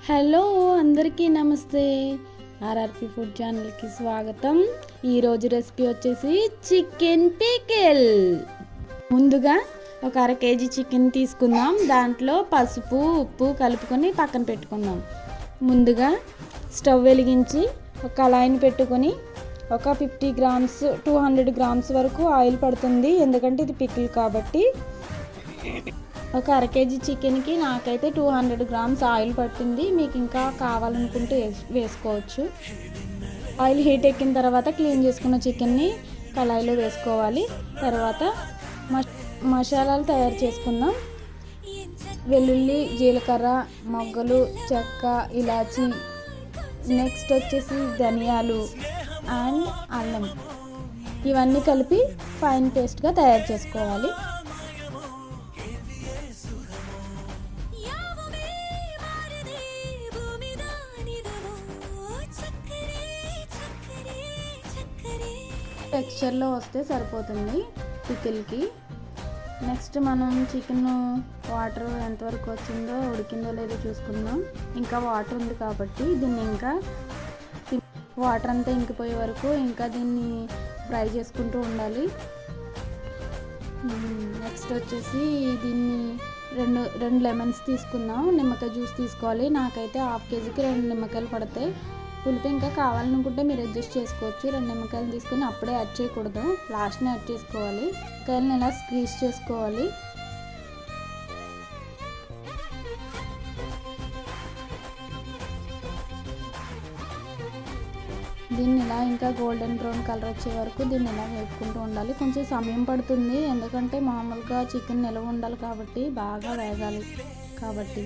Hello అందరికీ నమస్తే. RRP food ఛానల్కి స్వాగతం. ఈరోజు రెసిపీ వచ్చేసి చికెన్ పికిల్. ముందుగా ఒక 1/2 కేజీ చికెన్ తీసుకుందాం. దాంట్లో పసుపు ఉప్పు కలుపుకొని పక్కన పెట్టుకుందాం. ముందుగా స్టవ్ వెలిగించి ఒక కళాయిని పెట్టుకొని ఒక 50 గ్రామ్స్ 200 గ్రామ్స్ వరకు ఆయిల్ పడుతుంది, ఎందుకంటే ఇది పికిల్ కాబట్టి. ఒక 1/2 కేజీ చికెన్కి నాకైతే 200 గ్రామ్స్ ఆయిల్ పట్టింది. మీకు ఇంకా కావాలనుకుంటే వేసుకోవచ్చు. ఆయిల్ హీట్ ఎక్కిన తర్వాత క్లీన్ చేసుకున్న చికెన్ని కళాయిలో వేసుకోవాలి. తర్వాత మసాలాలు తయారు చేసుకుందాం. వెల్లుల్లి, జీలకర్ర, మొగ్గలు, చెక్క, ఇలాచి, నెక్స్ట్ వచ్చేసి ధనియాలు అండ్ అల్లం, ఇవన్నీ కలిపి ఫైన్ పేస్ట్గా తయారు చేసుకోవాలి. టెక్స్చర్లో వస్తే సరిపోతుంది పికిల్కి. నెక్స్ట్ మనం చికెన్ వాటర్ ఎంతవరకు వచ్చిందో ఉడికిందో లేదో చూసుకుందాం. ఇంకా వాటర్ ఉంది కాబట్టి దీన్ని ఇంకా వాటర్ అంతా ఇంకిపోయే వరకు ఇంకా దీన్ని ఫ్రై చేసుకుంటూ ఉండాలి. నెక్స్ట్ వచ్చేసి దీన్ని రెండు లెమన్స్ తీసుకుందాం. నిమ్మకాయ జ్యూస్ తీసుకోవాలి. నాకైతే 1/2 కేజీకి 2 నిమ్మకాయలు పడతాయి. పులుపు ఇంకా కావాలనుకుంటే మీరు అడ్జస్ట్ చేసుకోవచ్చు. 2 నిమ్మకాయలు తీసుకుని అప్పుడే యాడ్ చేయకూడదు, లాస్ట్ని యాడ్ చేసుకోవాలి. కాయలను ఇలా స్క్వీజ్ చేసుకోవాలి. దీన్ని ఇలా ఇంకా గోల్డెన్ బ్రౌన్ కలర్ వచ్చే వరకు దీన్ని ఇలా వేపుకుంటూ ఉండాలి. కొంచెం సమయం పడుతుంది, ఎందుకంటే మామూలుగా చికెన్ నిలవ ఉండాలి కాబట్టి, బాగా వేగాలి కాబట్టి.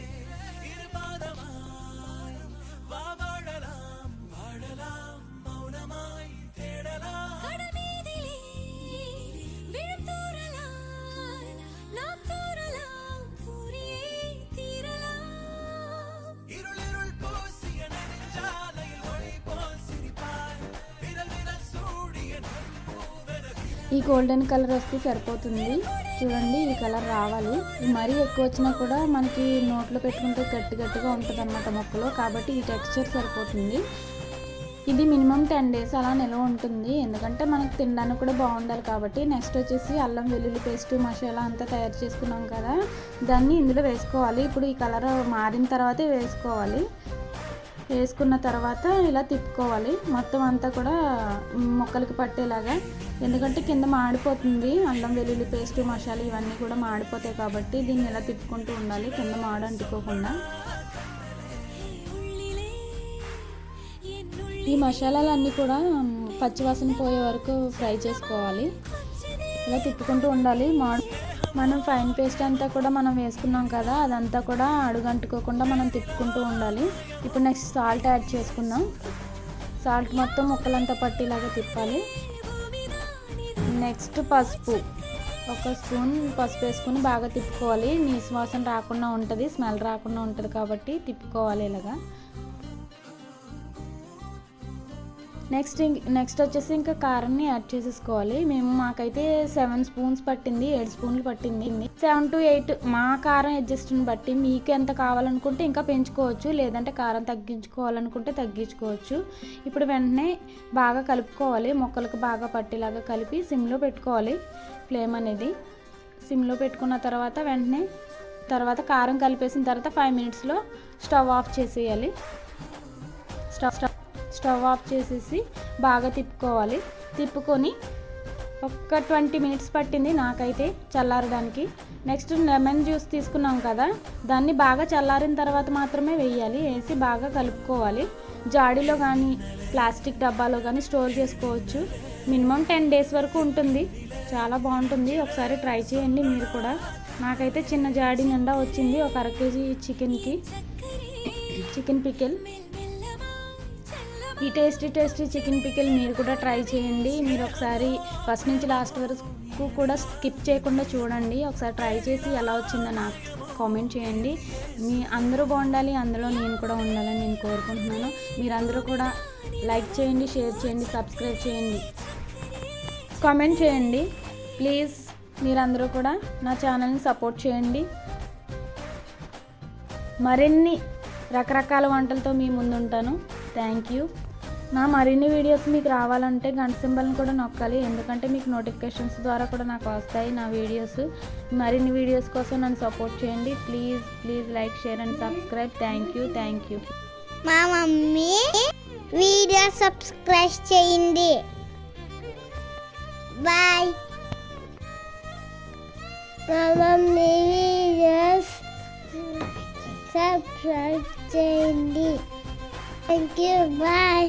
ఈ గోల్డెన్ కలర్ వస్తే సరిపోతుంది. చూడండి, ఈ కలర్ రావాలి. మరీ ఎక్కువ వచ్చినా కూడా మనకి నోట్లో పెట్టుకుంటే గట్టిగా ఉంటుంది అన్నమాట ముక్కలో, కాబట్టి ఈ టెక్స్చర్ సరిపోతుంది. ఇది మినిమం 10 days అలా నిల్వ ఉంటుంది, ఎందుకంటే మనకు తినడానికి కూడా బాగుండాలి కాబట్టి. నెక్స్ట్ వచ్చేసి అల్లం వెల్లుల్లి పేస్ట్ మసాలా అంతా తయారు చేసుకున్నాం కదా, దాన్ని ఇందులో వేసుకోవాలి. ఇప్పుడు ఈ కలర్ మారిన తర్వాతే వేసుకోవాలి. వేసుకున్న తర్వాత ఇలా తిప్పుకోవాలి మొత్తం అంతా కూడా ముక్కలకి పట్టేలాగా, ఎందుకంటే కింద మాడిపోతుంది. అల్లం వెల్లుల్లి పేస్ట్ మసాలా ఇవన్నీ కూడా మాడిపోతాయి కాబట్టి దీన్ని ఇలా తిప్పుకుంటూ ఉండాలి, కింద మాడు అంటుకోకుండా. ఈ మసాలాలన్నీ కూడా పచ్చివాసన పోయే వరకు ఫ్రై చేసుకోవాలి. ఇలా తిప్పుకుంటూ ఉండాలి. మనం ఫైన్ పేస్ట్ అంతా కూడా మనం వేసుకున్నాం కదా, అదంతా కూడా అడుగంటుకోకుండా మనం తిప్పుకుంటూ ఉండాలి. ఇప్పుడు నెక్స్ట్ సాల్ట్ యాడ్ చేసుకుందాం. సాల్ట్ మొత్తం ముక్కలంతా పట్టేలాగా తిప్పాలి. నెక్స్ట్ పసుపు, 1 స్పూన్ పసుపు వేసుకుని బాగా తిప్పుకోవాలి. నీసు వాసన రాకుండా ఉంటుంది, స్మెల్ రాకుండా ఉంటుంది కాబట్టి తిప్పుకోవాలి ఇలాగా. నెక్స్ట్ వచ్చేసి ఇంకా కారాన్ని యాడ్ చేసేసుకోవాలి. మాకైతే 7 స్పూన్స్ పట్టింది, 7 స్పూన్లు పట్టింది. 7 to 8 మా కారం అడ్జస్ట్ని బట్టి మీకు ఎంత కావాలనుకుంటే ఇంకా పెంచుకోవచ్చు, లేదంటే కారం తగ్గించుకోవాలనుకుంటే తగ్గించుకోవచ్చు. ఇప్పుడు వెంటనే బాగా కలుపుకోవాలి, ముక్కలకు బాగా పట్టేలాగా కలిపి సిమ్లో పెట్టుకోవాలి. ఫ్లేమ్ అనేది సిమ్లో పెట్టుకున్న తర్వాత తర్వాత కారం కలిపేసిన తర్వాత 5 minutesలో స్టవ్ ఆఫ్ చేసేయాలి. స్టవ్ ఆఫ్ చేసేసి బాగా తిప్పుకోవాలి. తిప్పుకొని ఒక 20 minutes పట్టింది నాకైతే చల్లారడానికి. నెక్స్ట్ లెమన్ జ్యూస్ తీసుకున్నాం కదా, దాన్ని బాగా చల్లారిన తర్వాత మాత్రమే వేయాలి. వేసి బాగా కలుపుకోవాలి. జాడీలో కానీ ప్లాస్టిక్ డబ్బాలో కానీ స్టోర్ చేసుకోవచ్చు. మినిమం 10 days వరకు ఉంటుంది, చాలా బాగుంటుంది. ఒకసారి ట్రై చేయండి మీరు కూడా. నాకైతే చిన్న జాడీ నిండా వచ్చింది ఒక 1/2 కేజీ చికెన్కి. చికెన్ పికిల్, ఈ టేస్టీ చికెన్ పికిల్ మీరు కూడా ట్రై చేయండి. మీరు ఒకసారి ఫస్ట్ నుంచి లాస్ట్ వరకు కూడా స్కిప్ చేయకుండా చూడండి. ఒకసారి ట్రై చేసి ఎలా వచ్చిందో నాకు కామెంట్ చేయండి. మీ అందరూ బాగుండాలి, అందులో నేను కూడా ఉండాలని నేను కోరుకుంటున్నాను. మీరందరూ కూడా లైక్ చేయండి, షేర్ చేయండి, సబ్స్క్రైబ్ చేయండి, కామెంట్ చేయండి ప్లీజ్. మీరందరూ కూడా నా ఛానల్ని సపోర్ట్ చేయండి. మరిన్ని రకరకాల వంటలతో మీ ముందుంటాను. Thank you. నా మరిన్ని వీడియోస్ మీకు రావాలంటే గంట సింబల్ని కూడా నొక్కాలి, ఎందుకంటే మీకు నోటిఫికేషన్స్ ద్వారా కూడా నాకు వస్తాయి నా వీడియోస్. మరిన్ని వీడియోస్ కోసం నన్ను సపోర్ట్ చేయండి. Please like, share and subscribe. Thank you. మా మమ్మీ వీడియో సబ్స్క్రైబ్ చేయండి. బాయ్. మా మమ్మీ వీడియోస్ సబ్స్క్రైబ్ చేయండి. Thank you. బాయ్.